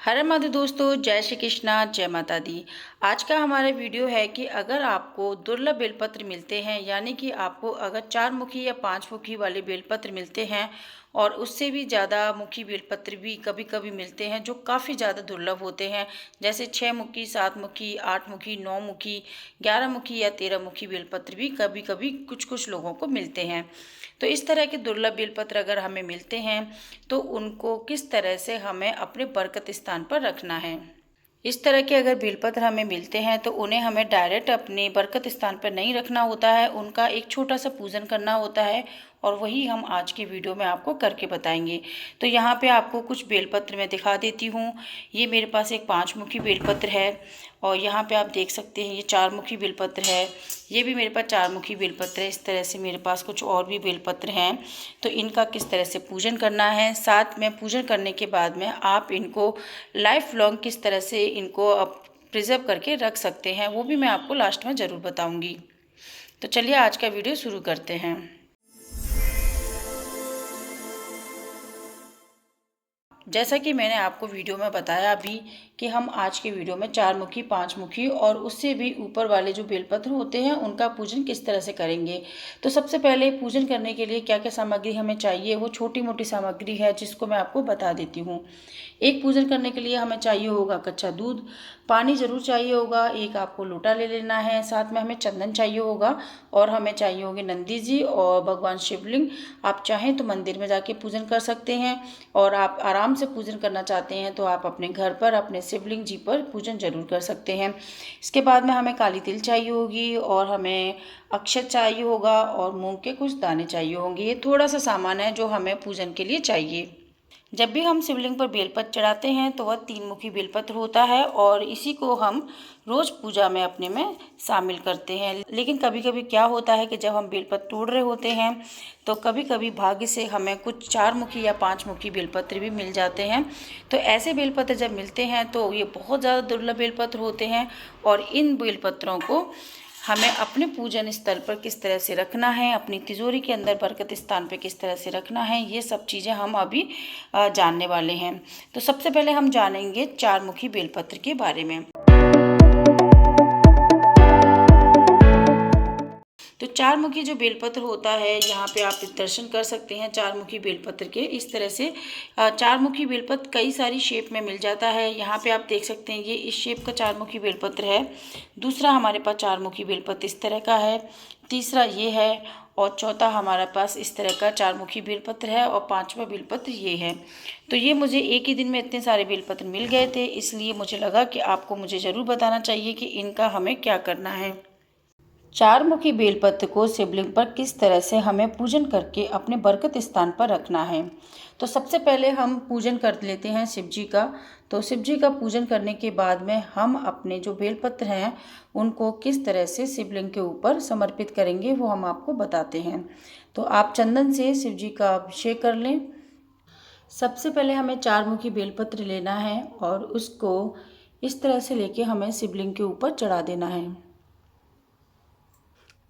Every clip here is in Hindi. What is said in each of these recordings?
हर महादेव दोस्तों, जय श्री कृष्णा, जय माता दी। आज का हमारा वीडियो है कि अगर आपको दुर्लभ बेलपत्र मिलते हैं, यानी कि आपको अगर 4 मुखी या 5 मुखी वाले बेलपत्र मिलते हैं और उससे भी ज़्यादा मुखी बेलपत्र भी कभी कभी मिलते हैं जो काफ़ी ज़्यादा दुर्लभ होते हैं, जैसे 6 मुखी, 7 मुखी, 8 मुखी, 9 मुखी, 11 मुखी या 13 मुखी बेलपत्र भी कभी कभी कुछ कुछ लोगों को मिलते हैं। तो इस तरह के दुर्लभ बेलपत्र अगर हमें मिलते हैं तो उनको किस तरह से हमें अपने बरकत स्थान पर रखना है। इस तरह के अगर बेलपत्र हमें मिलते हैं तो उन्हें हमें डायरेक्ट अपने बरकत स्थान पर नहीं रखना होता है, उनका एक छोटा सा पूजन करना होता है और वही हम आज की वीडियो में आपको करके बताएंगे। तो यहाँ पे आपको कुछ बेलपत्र मैं दिखा देती हूँ। ये मेरे पास एक 5 मुखी बेलपत्र है और यहाँ पे आप देख सकते हैं ये 4 मुखी बेलपत्र है। ये भी मेरे पास 4 मुखी बेलपत्र है। इस तरह से मेरे पास कुछ और भी बेलपत्र हैं। तो इनका किस तरह से पूजन करना है, साथ में पूजन करने के बाद में आप इनको लाइफ लॉन्ग किस तरह से इनको प्रिजर्व करके रख सकते हैं, वो भी मैं आपको लास्ट में ज़रूर बताऊँगी। तो चलिए आज का वीडियो शुरू करते हैं। जैसा कि मैंने आपको वीडियो में बताया अभी कि हम आज के वीडियो में 4 मुखी, 5 मुखी और उससे भी ऊपर वाले जो बेलपत्र होते हैं उनका पूजन किस तरह से करेंगे। तो सबसे पहले पूजन करने के लिए क्या क्या सामग्री हमें चाहिए, वो छोटी मोटी सामग्री है जिसको मैं आपको बता देती हूँ। एक पूजन करने के लिए हमें चाहिए होगा कच्चा दूध, पानी ज़रूर चाहिए होगा, एक आपको लोटा ले लेना है, साथ में हमें चंदन चाहिए होगा और हमें चाहिए होंगे नंदी जी और भगवान शिवलिंग। आप चाहें तो मंदिर में जाके पूजन कर सकते हैं और आप आराम से पूजन करना चाहते हैं तो आप अपने घर पर अपने शिवलिंग जी पर पूजन जरूर कर सकते हैं। इसके बाद में हमें काली तिल चाहिए होगी और हमें अक्षत चाहिए होगा और मूंग के कुछ दाने चाहिए होंगे। ये थोड़ा सा सामान है जो हमें पूजन के लिए चाहिए। जब भी हम शिवलिंग पर बेलपत्र चढ़ाते हैं तो वह 3 मुखी बेलपत्र होता है और इसी को हम रोज़ पूजा में अपने में शामिल करते हैं। लेकिन कभी कभी क्या होता है कि जब हम बेलपत्र तोड़ रहे होते हैं तो कभी कभी भाग्य से हमें कुछ 4 मुखी या 5 मुखी बेलपत्र भी मिल जाते हैं। तो ऐसे बेलपत्र जब मिलते हैं तो ये बहुत ज़्यादा दुर्लभ बेलपत्र होते हैं और इन बेलपत्रों को हमें अपने पूजन स्थल पर किस तरह से रखना है, अपनी तिजोरी के अंदर बरकत स्थान पे किस तरह से रखना है, ये सब चीज़ें हम अभी जानने वाले हैं। तो सबसे पहले हम जानेंगे 4 मुखी बेलपत्र के बारे में। तो 4 मुखी जो बेलपत्र होता है, यहाँ पे आप दर्शन कर सकते हैं 4 मुखी बेलपत्र के। इस तरह से 4 मुखी बेलपत्र कई सारी शेप में मिल जाता है। यहाँ पे आप देख सकते हैं ये इस शेप का 4 मुखी बेलपत्र है। दूसरा हमारे पास 4 मुखी बेलपत्र इस तरह का है, तीसरा ये है और चौथा हमारे पास इस तरह का 4 मुखी बेलपत्र है और 5वां बेलपत्र ये है। तो ये मुझे एक ही दिन में इतने सारे बेलपत्र मिल गए थे, इसलिए मुझे लगा कि आपको मुझे ज़रूर बताना चाहिए कि इनका हमें क्या करना है। 4 मुखी बेलपत्र को शिवलिंग पर किस तरह से हमें पूजन करके अपने बरकत स्थान पर रखना है। तो सबसे पहले हम पूजन कर लेते हैं शिव जी का। तो शिव जी का पूजन करने के बाद में हम अपने जो बेलपत्र हैं उनको किस तरह से शिवलिंग के ऊपर समर्पित करेंगे वो हम आपको बताते हैं। तो आप चंदन से शिव जी का अभिषेक कर लें। सबसे पहले हमें 4 मुखी बेलपत्र लेना है और उसको इस तरह से लेके हमें शिवलिंग के ऊपर चढ़ा देना है।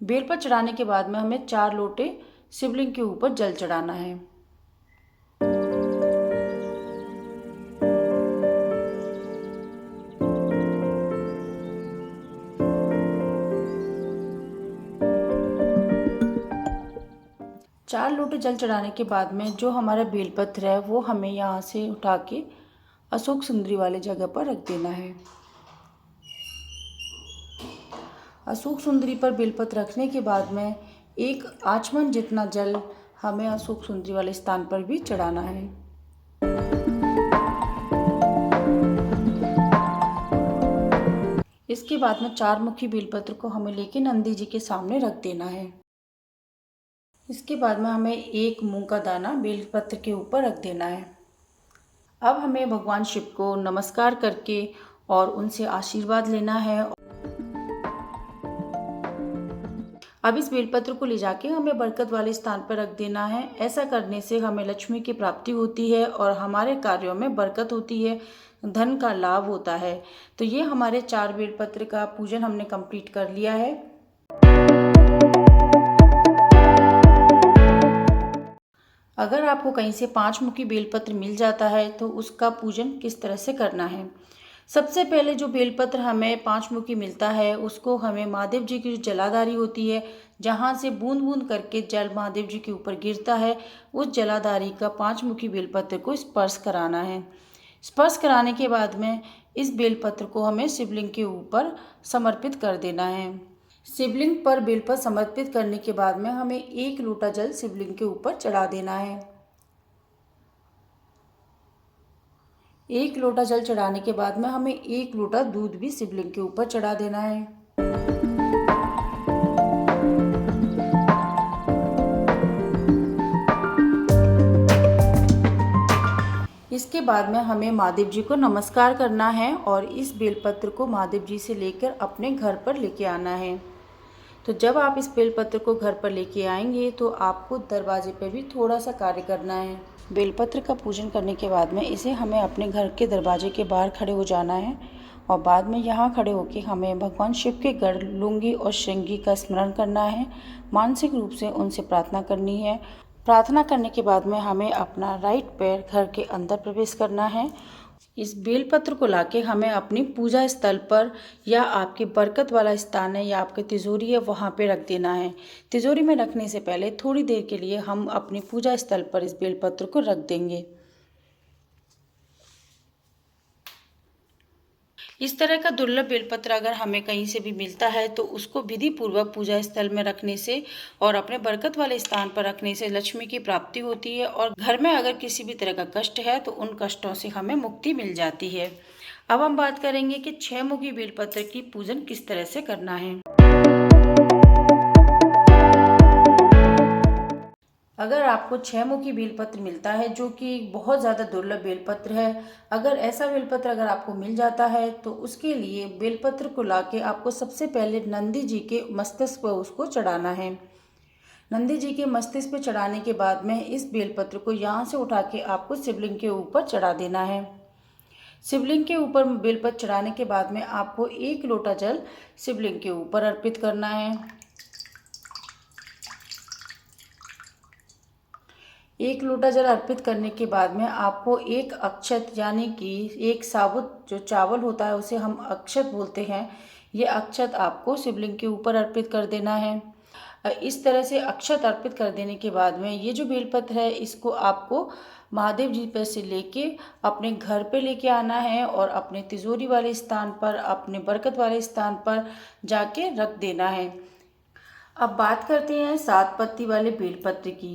बेलपत्र चढ़ाने के बाद में हमें 4 लोटे शिवलिंग के ऊपर जल चढ़ाना है। चार लोटे जल चढ़ाने के बाद में जो हमारा बेलपत्र है वो हमें यहाँ से उठा के अशोक सुंदरी वाले जगह पर रख देना है। अशोक सुंदरी पर बेलपत्र रखने के बाद में एक आचमन जितना जल हमें अशोक सुंदरी वाले स्थान पर भी चढ़ाना है। इसके बाद में 4 मुखी बेलपत्र को हमें लेके नंदी जी के सामने रख देना है। इसके बाद में हमें एक मूंग का दाना बेलपत्र के ऊपर रख देना है। अब हमें भगवान शिव को नमस्कार करके और उनसे आशीर्वाद लेना है। अब इस बेलपत्र को ले जाके हमें बरकत वाले स्थान पर रख देना है। ऐसा करने से हमें लक्ष्मी की प्राप्ति होती है और हमारे कार्यों में बरकत होती है, धन का लाभ होता है। तो ये हमारे 4 बेलपत्र का पूजन हमने कंप्लीट कर लिया है। अगर आपको कहीं से 5 मुखी बेलपत्र मिल जाता है तो उसका पूजन किस तरह से करना है। सबसे पहले जो बेलपत्र हमें 5 मुखी मिलता है उसको हमें महादेव जी की जो जलाधारी होती है, जहाँ से बूंद बूंद करके जल महादेव जी के ऊपर गिरता है, उस जलाधारी का 5 मुखी बेलपत्र को स्पर्श कराना है। स्पर्श कराने के बाद में इस बेलपत्र को हमें शिवलिंग के ऊपर समर्पित कर देना है। शिवलिंग पर बेलपत्र समर्पित करने के बाद में हमें 1 लोटा जल शिवलिंग के ऊपर चढ़ा देना है। 1 लोटा जल चढ़ाने के बाद में हमें 1 लोटा दूध भी शिवलिंग के ऊपर चढ़ा देना है। इसके बाद में हमें महादेव जी को नमस्कार करना है और इस बेलपत्र को महादेव जी से लेकर अपने घर पर लेके आना है। तो जब आप इस बेलपत्र को घर पर लेके आएंगे तो आपको दरवाजे पर भी थोड़ा सा कार्य करना है। बेलपत्र का पूजन करने के बाद में इसे हमें अपने घर के दरवाजे के बाहर खड़े हो जाना है और बाद में यहाँ खड़े होकर हमें भगवान शिव के गढ़ लुंगी और श्रृंगी का स्मरण करना है। मानसिक रूप से उनसे प्रार्थना करनी है। प्रार्थना करने के बाद में हमें अपना राइट पैर घर के अंदर प्रवेश करना है। इस बेलपत्र को लाके हमें अपनी पूजा स्थल पर या आपकी बरकत वाला स्थान है या आपकी तिजोरी है वहाँ पे रख देना है। तिजोरी में रखने से पहले थोड़ी देर के लिए हम अपनी पूजा स्थल पर इस बेलपत्र को रख देंगे। इस तरह का दुर्लभ बेलपत्र अगर हमें कहीं से भी मिलता है तो उसको विधि पूर्वक पूजा स्थल में रखने से और अपने बरकत वाले स्थान पर रखने से लक्ष्मी की प्राप्ति होती है और घर में अगर किसी भी तरह का कष्ट है तो उन कष्टों से हमें मुक्ति मिल जाती है। अब हम बात करेंगे कि 6 मुखी बेलपत्र की पूजन किस तरह से करना है। अगर आपको 6 मुखी बेलपत्र मिलता है जो कि बहुत ज़्यादा दुर्लभ बेलपत्र है, अगर ऐसा बेलपत्र अगर आपको मिल जाता है तो उसके लिए बेलपत्र को लाके आपको सबसे पहले नंदी जी के मस्तक पर उसको चढ़ाना है। नंदी जी के मस्तक पर चढ़ाने के बाद में इस बेलपत्र को यहाँ से उठा के आपको शिवलिंग के ऊपर चढ़ा देना है। शिवलिंग के ऊपर बेलपत्र चढ़ाने के बाद में आपको 1 लोटा जल शिवलिंग के ऊपर अर्पित करना है। 1 लोटा जल अर्पित करने के बाद में आपको 1 अक्षत यानी कि 1 साबुत जो चावल होता है उसे हम अक्षत बोलते हैं, ये अक्षत आपको शिवलिंग के ऊपर अर्पित कर देना है। इस तरह से अक्षत अर्पित कर देने के बाद में ये जो बेलपत्र है इसको आपको महादेव जी पर से लेके अपने घर पे लेके आना है और अपने तिजोरी वाले स्थान पर, अपने बरकत वाले स्थान पर जाके रख देना है। अब बात करते हैं 7 पत्ती वाले बेलपत्र की।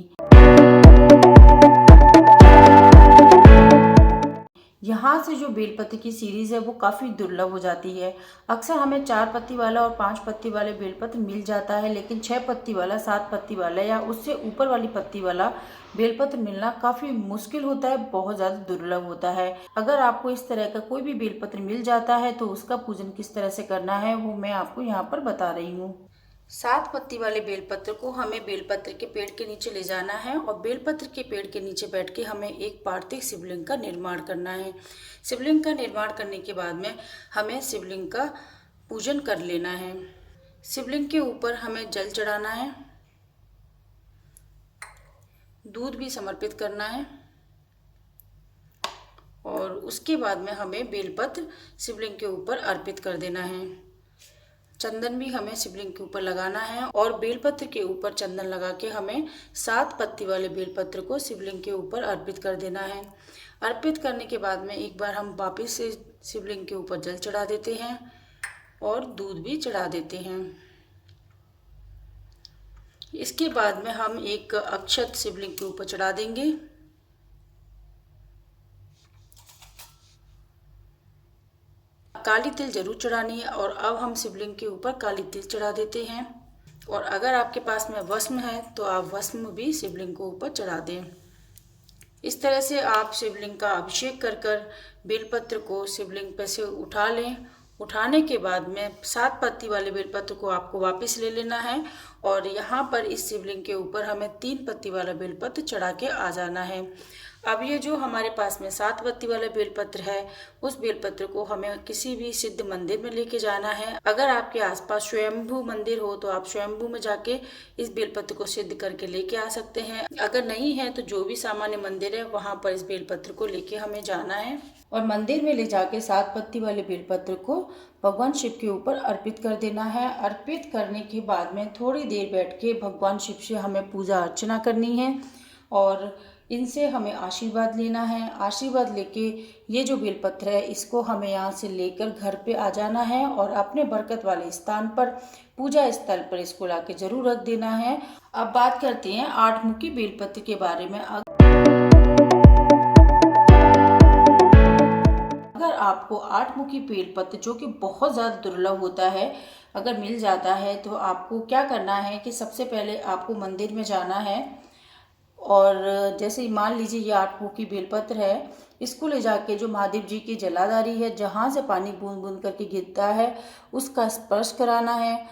यहाँ से जो बेलपत्र की सीरीज़ है वो काफ़ी दुर्लभ हो जाती है। अक्सर हमें 4 पत्ती वाला और 5 पत्ती वाले बेलपत्र मिल जाता है, लेकिन 6 पत्ती वाला, 7 पत्ती वाला या उससे ऊपर वाली पत्ती वाला बेलपत्र मिलना काफ़ी मुश्किल होता है, बहुत ज़्यादा दुर्लभ होता है। अगर आपको इस तरह का कोई भी बेलपत्र मिल जाता है तो उसका पूजन किस तरह से करना है वो मैं आपको यहाँ पर बता रही हूँ। 7 पत्ती वाले बेलपत्र को हमें बेलपत्र के पेड़ के नीचे ले जाना है और बेलपत्र के पेड़ के नीचे बैठ के हमें एक पार्थिव शिवलिंग का निर्माण करना है। शिवलिंग का निर्माण करने के बाद में हमें शिवलिंग का पूजन कर लेना है। शिवलिंग के ऊपर हमें जल चढ़ाना है, दूध भी समर्पित करना है और उसके बाद में हमें बेलपत्र शिवलिंग के ऊपर अर्पित कर देना है। चंदन भी हमें शिवलिंग के ऊपर लगाना है और बेलपत्र के ऊपर चंदन लगा के हमें 7 पत्ती वाले बेलपत्र को शिवलिंग के ऊपर अर्पित कर देना है। अर्पित करने के बाद में एक बार हम वापस से शिवलिंग के ऊपर जल चढ़ा देते हैं और दूध भी चढ़ा देते हैं। इसके बाद में हम एक अक्षत शिवलिंग के ऊपर चढ़ा देंगे। काली तिल जरूर चढ़ानी है और अब हम शिवलिंग के ऊपर काली तिल चढ़ा देते हैं और अगर आपके पास में भस्म है तो आप भस्म भी शिवलिंग को ऊपर चढ़ा दें। इस तरह से आप शिवलिंग का अभिषेक कर कर बेलपत्र को शिवलिंग पर से उठा लें। उठाने के बाद में 7 पत्ती वाले बेलपत्र को आपको वापस ले लेना है और यहाँ पर इस शिवलिंग के ऊपर हमें 3 पत्ती वाला बेलपत्र चढ़ा के आ जाना है। अब ये जो हमारे पास में 7 पत्ती वाला बेलपत्र है, उस बेलपत्र को हमें किसी भी सिद्ध मंदिर में लेके जाना है। अगर आपके आसपास स्वयंभू मंदिर हो तो आप स्वयंभू में जाके इस बेलपत्र को सिद्ध करके लेके आ सकते हैं। अगर नहीं है तो जो भी सामान्य मंदिर है वहां पर इस बेलपत्र को लेके हमें जाना है और मंदिर में ले जाके 7 पत्ती वाले बेलपत्र को भगवान शिव के ऊपर अर्पित कर देना है। अर्पित करने के बाद में थोड़ी देर बैठ के भगवान शिव से हमें पूजा अर्चना करनी है और इनसे हमें आशीर्वाद लेना है। आशीर्वाद लेके ये जो बेलपत्र है इसको हमें यहाँ से लेकर घर पे आ जाना है और अपने बरकत वाले स्थान पर, पूजा स्थल पर इसको लाके जरूर रख देना है। अब बात करते हैं 8 मुखी बेलपत्र के बारे में। अगर आपको 8 मुखी बेलपत्र, जो कि बहुत ज़्यादा दुर्लभ होता है, अगर मिल जाता है तो आपको क्या करना है कि सबसे पहले आपको मंदिर में जाना है और जैसे मान लीजिए ये 8 मुखी बेलपत्र है, इसको ले जाके जो महादेव जी की जलाधारी है, जहाँ से पानी बूंद बूंद करके गिरता है, उसका स्पर्श कराना है।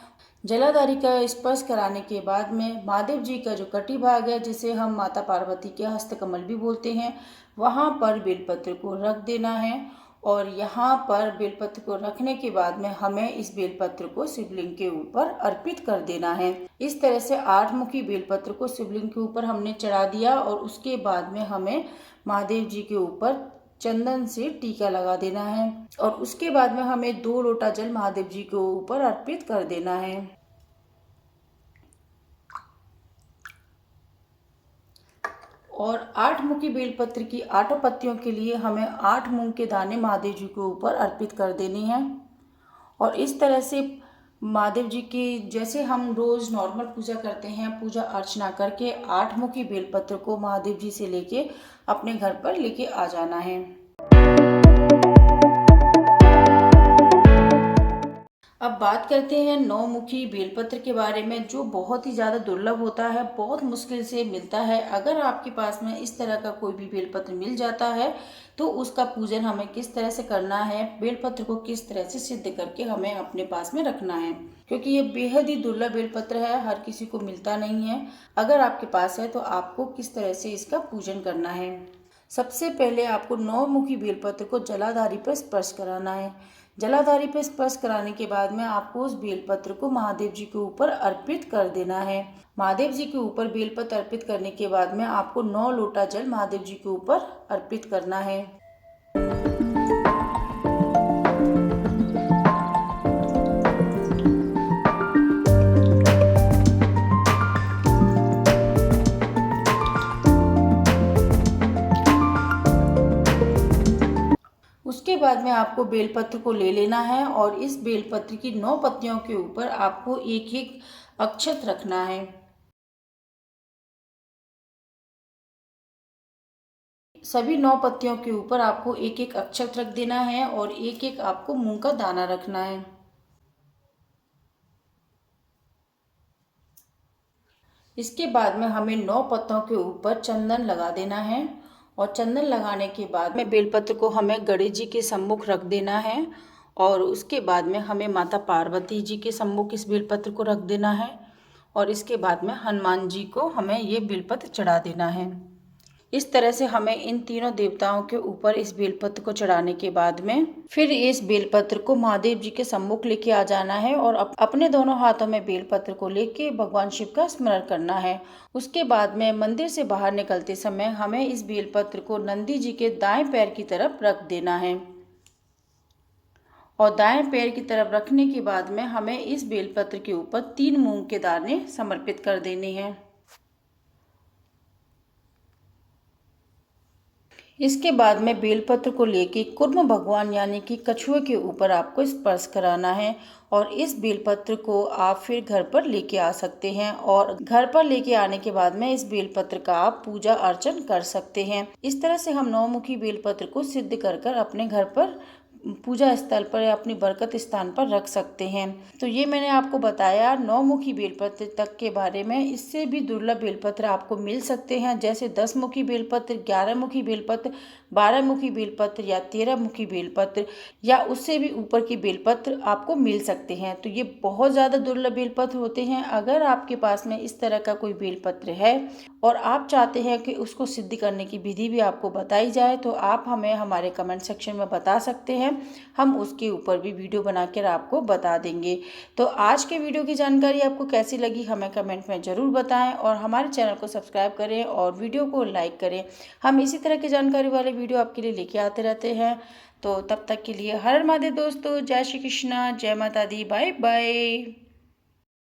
जलाधारी का स्पर्श कराने के बाद में महादेव जी का जो कटी भाग है, जिसे हम माता पार्वती के हस्तकमल भी बोलते हैं, वहाँ पर बेलपत्र को रख देना है और यहाँ पर बेलपत्र को रखने के बाद में हमें इस बेलपत्र को शिवलिंग के ऊपर अर्पित कर देना है। इस तरह से 8 मुखी बेलपत्र को शिवलिंग के ऊपर हमने चढ़ा दिया और उसके बाद में हमें महादेव जी के ऊपर चंदन से टीका लगा देना है और उसके बाद में हमें 2 लोटा जल महादेव जी के ऊपर अर्पित कर देना है। और 8 मुखी बेलपत्र की 8 पत्तियों के लिए हमें 8 मूंग के दाने महादेव जी के ऊपर अर्पित कर देने हैं और इस तरह से महादेव जी की, जैसे हम रोज नॉर्मल पूजा करते हैं, पूजा अर्चना करके 8 मुखी बेलपत्र को महादेव जी से लेके अपने घर पर लेके आ जाना है। अब बात करते हैं 9 मुखी बेलपत्र के बारे में, जो बहुत ही ज़्यादा दुर्लभ होता है, बहुत मुश्किल से मिलता है। अगर आपके पास में इस तरह का कोई भी बेलपत्र मिल जाता है तो उसका पूजन हमें किस तरह से करना है, बेलपत्र को किस तरह से सिद्ध करके हमें अपने पास में रखना है, क्योंकि ये बेहद ही दुर्लभ बेलपत्र है, हर किसी को मिलता नहीं है। अगर आपके पास है तो आपको किस तरह से इसका पूजन करना है। सबसे पहले आपको 9 मुखी बेलपत्र को जलाधारी पर स्पर्श कराना है। जलाधारी पर स्पर्श कराने के बाद में आपको उस बेलपत्र को महादेव जी के ऊपर अर्पित कर देना है। महादेव जी के ऊपर बेलपत्र अर्पित करने के बाद में आपको 9 लोटा जल महादेव जी के ऊपर अर्पित करना है। उसके बाद में आपको बेलपत्र को ले लेना है और इस बेलपत्र की 9 पत्तियों के ऊपर आपको एक एक अक्षत रखना है। सभी 9 पत्तियों के ऊपर आपको एक एक अक्षत रख देना है और एक एक आपको मूंग का दाना रखना है। इसके बाद में हमें 9 पत्तों के ऊपर चंदन लगा देना है और चंदन लगाने के बाद में बेलपत्र को हमें गणेश जी के सम्मुख रख देना है और उसके बाद में हमें माता पार्वती जी के सम्मुख इस बेलपत्र को रख देना है और इसके बाद में हनुमान जी को हमें ये बेलपत्र चढ़ा देना है। इस तरह से हमें इन तीनों देवताओं के ऊपर इस बेलपत्र को चढ़ाने के बाद में फिर इस बेलपत्र को महादेव जी के सम्मुख लेके आ जाना है और अपने दोनों हाथों में बेलपत्र को लेके भगवान शिव का स्मरण करना है। उसके बाद में मंदिर से बाहर निकलते समय हमें इस बेलपत्र को नंदी जी के दाएं पैर की तरफ रख देना है और दाएं पैर की तरफ रखने के बाद में हमें इस बेलपत्र के ऊपर 3 मूंग के दाने समर्पित कर देने हैं। इसके बाद में बेलपत्र को लेके कुर्म भगवान यानी कि कछुए के ऊपर आपको स्पर्श कराना है और इस बेलपत्र को आप फिर घर पर लेके आ सकते हैं और घर पर लेके आने के बाद में इस बेलपत्र का आप पूजा अर्चन कर सकते हैं। इस तरह से हम 9 मुखी बेलपत्र को सिद्ध कर कर अपने घर पर पूजा स्थल पर या अपनी बरकत स्थान पर रख सकते हैं। तो ये मैंने आपको बताया 9 मुखी बेलपत्र तक के बारे में। इससे भी दुर्लभ बेलपत्र आपको मिल सकते हैं, जैसे 10 मुखी बेलपत्र, 11 मुखी बेलपत्र, 12 मुखी बेलपत्र या 13 मुखी बेलपत्र या उससे भी ऊपर की बेलपत्र आपको मिल सकते हैं। तो ये बहुत ज़्यादा दुर्लभ बेलपत्र होते हैं। अगर आपके पास में इस तरह का कोई बेलपत्र है और आप चाहते हैं कि उसको सिद्ध करने की विधि भी आपको बताई जाए, तो आप हमें हमारे कमेंट सेक्शन में बता सकते हैं। हम उसके ऊपर भी वीडियो बनाकर आपको बता देंगे। तो आज के वीडियो की जानकारी आपको कैसी लगी हमें कमेंट में ज़रूर बताएं और हमारे चैनल को सब्सक्राइब करें और वीडियो को लाइक करें। हम इसी तरह की जानकारी वाले वीडियो आपके लिए लेके आते रहते हैं। तो तब तक के लिए हर हर महादेव दोस्तों, जय श्री कृष्णा, जय माता दी, बाय बाय।